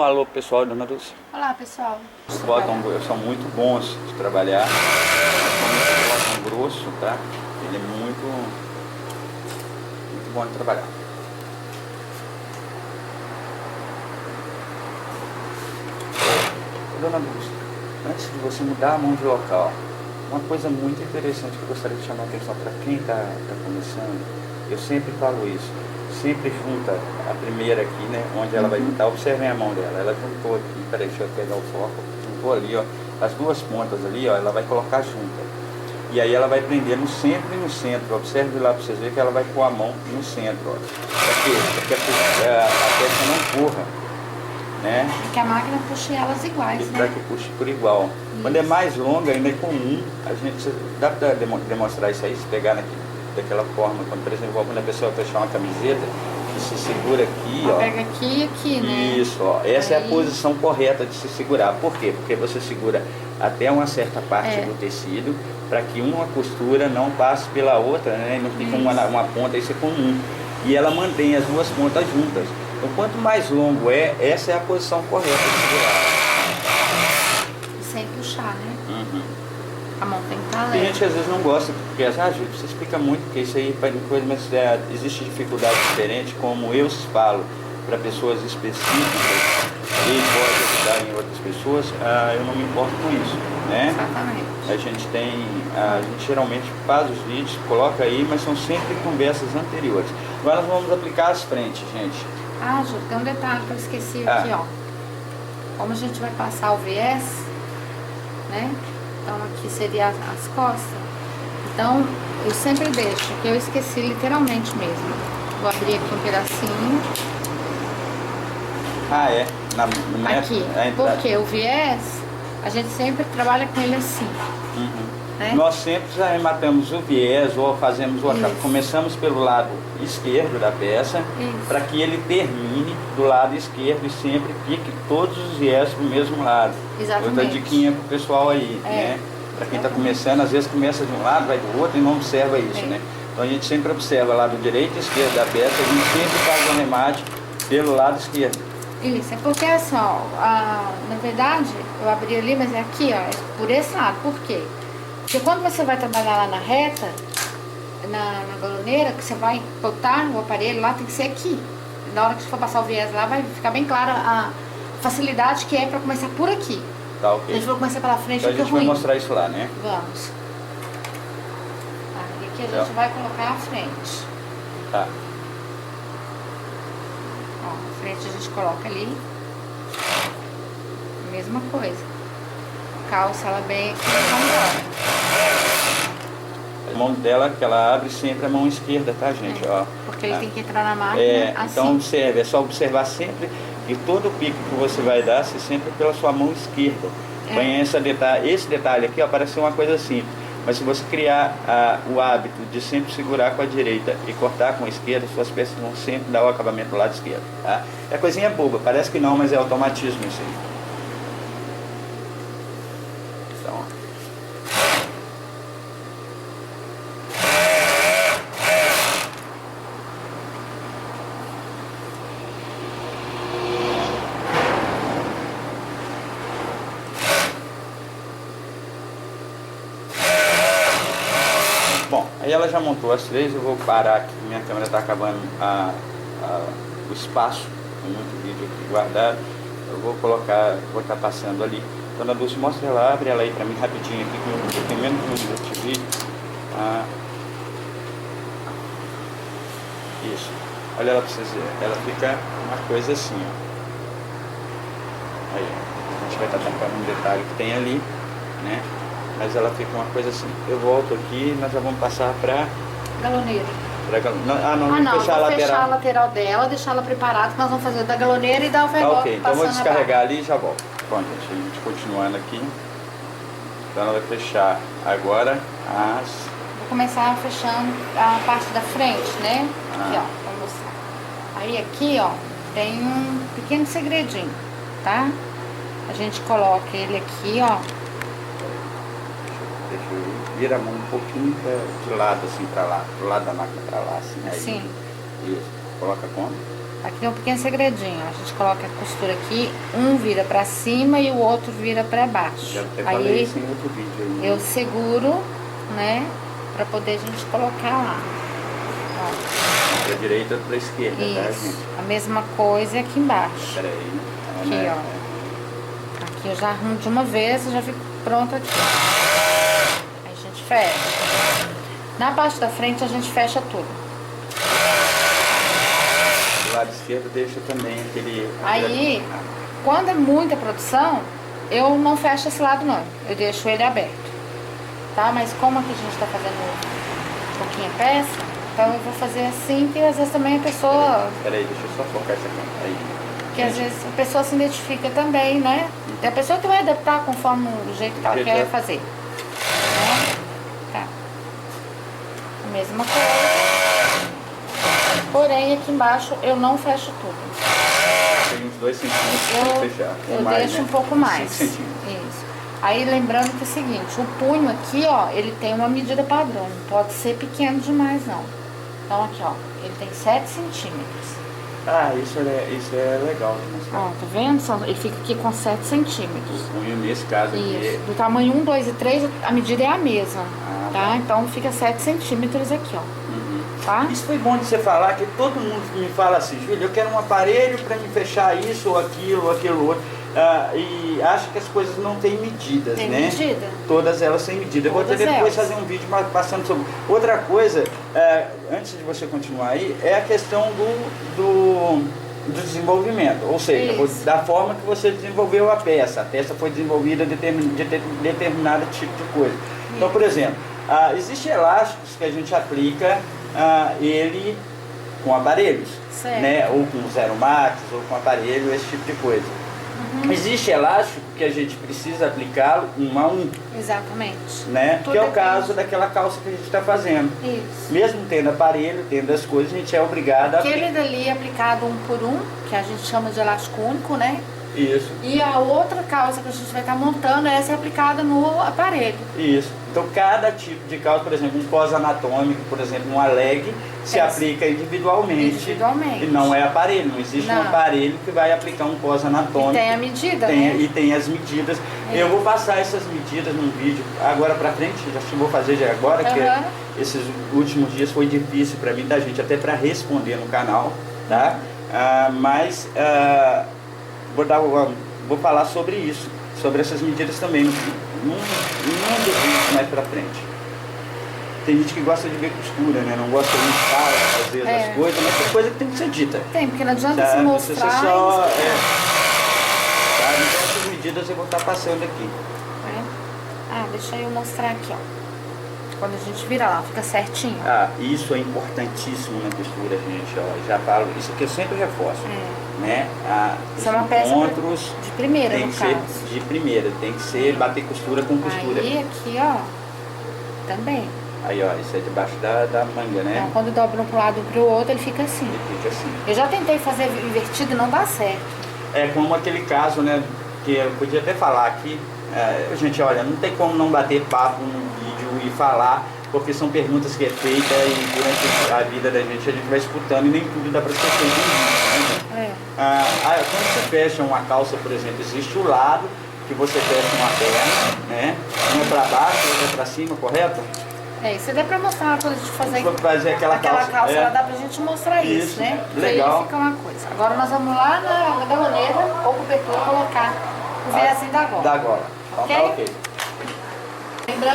Alô pessoal, dona Dulce. Olá pessoal. Os botão são muito bons de trabalhar. O botão grosso, tá? Ele é muito bom de trabalhar. Dona Dulce, antes de você mudar a mão de local, uma coisa muito interessante que eu gostaria de chamar a atenção para quem está começando, eu sempre falo isso. Sempre junta a primeira aqui, né? Onde ela vai juntar. Observem a mão dela. Ela juntou aqui, peraí, deixa eu pegar o foco. Juntou ali, ó. As duas pontas ali, ó. Ela vai colocar junta. E aí ela vai prender no centro e no centro. Observe lá para vocês verem que ela vai pôr a mão no centro, ó. Para quê? Porque a peça não corra, né? Que a máquina puxe elas iguais, né? Para que puxe por igual. Isso. Quando é mais longa, ainda é comum. A gente dá para demonstrar isso aí, se pegar daquela forma, quando, por exemplo, quando a pessoa fechar uma camiseta, que se segura aqui, ó. Pega aqui e aqui, né? Isso, ó. Essa aí... é a posição correta de se segurar. Por quê? Porque você segura até uma certa parte do tecido, para que uma costura não passe pela outra, né? Não fica uma ponta, isso é comum. E ela mantém as duas pontas juntas. Então, quanto mais longo essa é a posição correta de segurar. Sem puxar, né? Uhum. A mão tem que estar Tem leve. gente que às vezes não gosta, porque Júlio, você explica muito, porque isso aí faz coisa, mas existe dificuldade diferente, como eu falo para pessoas específicas e pode ajudar em outras pessoas, eu não me importo com isso, né? Exatamente. A gente geralmente faz os vídeos, coloca aí, mas são sempre conversas anteriores. Agora nós vamos aplicar as frentes, gente. Júlio, tem um detalhe que eu esqueci aqui, ó. Como a gente vai passar o viés, né? Então aqui seria as costas. Então eu sempre deixo, que eu esqueci literalmente mesmo. Vou abrir aqui um pedacinho. Aqui, porque o viés, a gente sempre trabalha com ele assim. Né? Nós sempre já rematamos o viés ou fazemos começamos pelo lado esquerdo da peça, para que ele termine do lado esquerdo e sempre fique todos os viés pro mesmo lado. Exatamente. Outra diquinha pro pessoal aí, né? Para quem está começando, às vezes começa de um lado, vai do outro e não observa isso, né? Então a gente sempre observa lado direito e esquerdo da peça, a gente sempre faz o remate pelo lado esquerdo. Isso, é porque assim, ó, na verdade, eu abri ali, mas é aqui, ó, é por esse lado. Por quê? Porque quando você vai trabalhar lá na reta, na galoneira, que você vai botar o aparelho lá, tem que ser aqui. Na hora que você for passar o viés lá, vai ficar bem clara a facilidade que é para começar por aqui. Tá, ok. A gente vai começar pela frente, então a gente vai mostrar isso lá, né? Vamos. E aqui a gente vai colocar a frente. Tá. Ó, a frente a gente coloca ali. Mesma coisa. Calça ela bem aqui na a mão dela, que ela abre sempre a mão esquerda, tá, gente? Ó. Porque ele tem que entrar na máquina assim. Então observe, é só observar sempre que todo o pico que você vai dar, se sempre pela sua mão esquerda. Põe esse detalhe aqui, ó, parece uma coisa simples. Mas se você criar o hábito de sempre segurar com a direita e cortar com a esquerda, suas peças vão sempre dar o acabamento do lado esquerdo, tá? É coisinha boba, parece que não, mas é automatismo isso aí. Bom, aí ela já montou as três, eu vou parar aqui, minha câmera está acabando o espaço, com muito vídeo aqui guardado, eu vou estar passando ali. Dona Dulce, mostra ela, abre ela aí para mim rapidinho aqui, que eu tenho menos de um minuto de vídeo. Isso, olha ela para vocês verem, ela fica uma coisa assim, ó. Aí, a gente vai estar tampando um detalhe que tem ali, né? Mas ela fica uma coisa assim. Eu volto aqui e nós já vamos passar para galoneira. Não, fechar a lateral dela, deixar ela preparada, que nós vamos fazer da galoneira e da overlock. Ok, então eu vou descarregar ali e já volto. Bom, gente, a gente continuando aqui. Então ela vai fechar agora as... Vou começar fechando a parte da frente, né? Aqui, ó, pra mostrar. Aí aqui, ó, tem um pequeno segredinho, tá? A gente coloca ele aqui, ó. Deixa eu virar a mão um pouquinho de lado, assim, pra lá, pro lado da máquina pra lá, assim. Aí. Sim. Isso. Coloca como? Aqui tem um pequeno segredinho, ó. A gente coloca a costura aqui, um vira pra cima e o outro vira pra baixo. Já até falei isso em outro vídeo aí, né? Eu seguro, né, pra poder a gente colocar lá. Ó. Pra direita ou pra esquerda, tá, Isso. gente? A mesma coisa aqui embaixo. Peraí. Aqui, né? ó. Aqui eu já arrumo de uma vez e já fico pronto aqui. Aí a gente fecha. Na parte da frente a gente fecha tudo. Do lado esquerdo deixa também aquele... Aí, quando é muita produção, eu não fecho esse lado não. Eu deixo ele aberto. Tá? Mas como aqui a gente tá fazendo pouquinha peça, então eu vou fazer assim, que às vezes também a pessoa... Peraí, deixa eu só focar essa câmera aí. Que às vezes a pessoa se identifica também, né? Tem a pessoa que vai adaptar conforme o jeito que ela quer fazer. Né? Tá. A mesma coisa. Porém, aqui embaixo eu não fecho tudo. Tem uns 2 centímetros pra fechar. Eu mais, deixo né? um pouco mais. 5 centímetros. Isso. Aí lembrando que é o seguinte, o punho aqui, ó, ele tem uma medida padrão. Não pode ser pequeno demais, não. Então aqui, ó, ele tem 7 centímetros. Ah, isso é legal de mostrar. Ó, tá vendo? Ele fica aqui com 7 centímetros. O punho nesse caso aqui Isso. Do tamanho 1, 2 e 3, a medida é a mesma. Ah, Tá? Então fica 7 centímetros aqui, ó. Tá? Isso foi bom de você falar, que todo mundo me fala assim, Júlia, eu quero um aparelho para me fechar isso ou aquilo outro. E acha que as coisas não têm medidas, Tem né? medida. Todas elas têm medida. Eu vou Todas depois elas. fazer um vídeo passando sobre... Outra coisa, antes de você continuar aí, é a questão do desenvolvimento. Ou seja, Isso. da forma que você desenvolveu a peça. A peça foi desenvolvida de determinado tipo de coisa. Então, por exemplo, existem elásticos que a gente aplica ele com aparelhos, Certo. né? Ou com zero max, ou com aparelho, esse tipo de coisa. Existe elástico que a gente precisa aplicá-lo 1 a 1, Exatamente. né? Tudo Que é o depende. caso daquela calça que a gente está fazendo. Isso. Mesmo tendo aparelho, tendo as coisas, a gente é obrigado a Aquele dali é aplicado 1 por 1, que a gente chama de elástico único, né? Isso, E a outra calça que a gente vai estar montando, essa é aplicada no aparelho. isso. Então, cada tipo de calça, por exemplo, um pós-anatômico, por exemplo, uma leg, se aplica individualmente. Individualmente. E não é aparelho, não existe um Não. aparelho que vai aplicar um E pós-anatômico. tem a medida, né? E tem as medidas. Eu vou passar essas medidas num vídeo agora pra frente, acho que vou fazer já agora, Aham. que esses últimos dias foi difícil pra mim, da gente, até pra responder no canal, tá? Vou falar sobre isso, sobre essas medidas também, num dos vídeos mais pra frente. Tem gente que gosta de ver costura, né? Não gosta de mostrar, às vezes, as coisas, mas tem coisa que tem que ser dita. Tem, porque não adianta Tá? se Você mostrar. só, e- tá? Então, essas medidas eu vou estar passando aqui. Deixa eu mostrar aqui, ó. Quando a gente vira lá, fica certinho. Isso é importantíssimo na costura, gente. Ó, já falo, isso aqui eu sempre reforço. Né? Isso é uma peça encontros de primeira, tem no que ser caso. de primeira, tem que ser bater costura com costura. Aí, aqui, ó, também. Aí, ó, isso é debaixo da manga, né? Então, quando dobra um pro lado e pro outro, ele fica assim. Ele fica assim. Eu já tentei fazer invertido e não dá certo. É como aquele caso, né? Que eu podia até falar aqui. Gente, olha, não tem como não bater papo no vídeo e falar, porque são perguntas que é feita e durante a vida da gente a gente vai escutando e nem tudo dá pra ser feito em vídeo, né? Quando você fecha uma calça, por exemplo, existe o lado que você fecha uma perna, né? Uma pra baixo, outra pra cima, correto? Isso dá pra mostrar quando a gente Fazer aquela calça, ela dá pra gente mostrar isso, né? Legal. Aí fica uma coisa. Agora nós vamos lá na galoneira ou cobertura colocar o viés da gola. Da gola. Então Ok? tá ok. Lembrando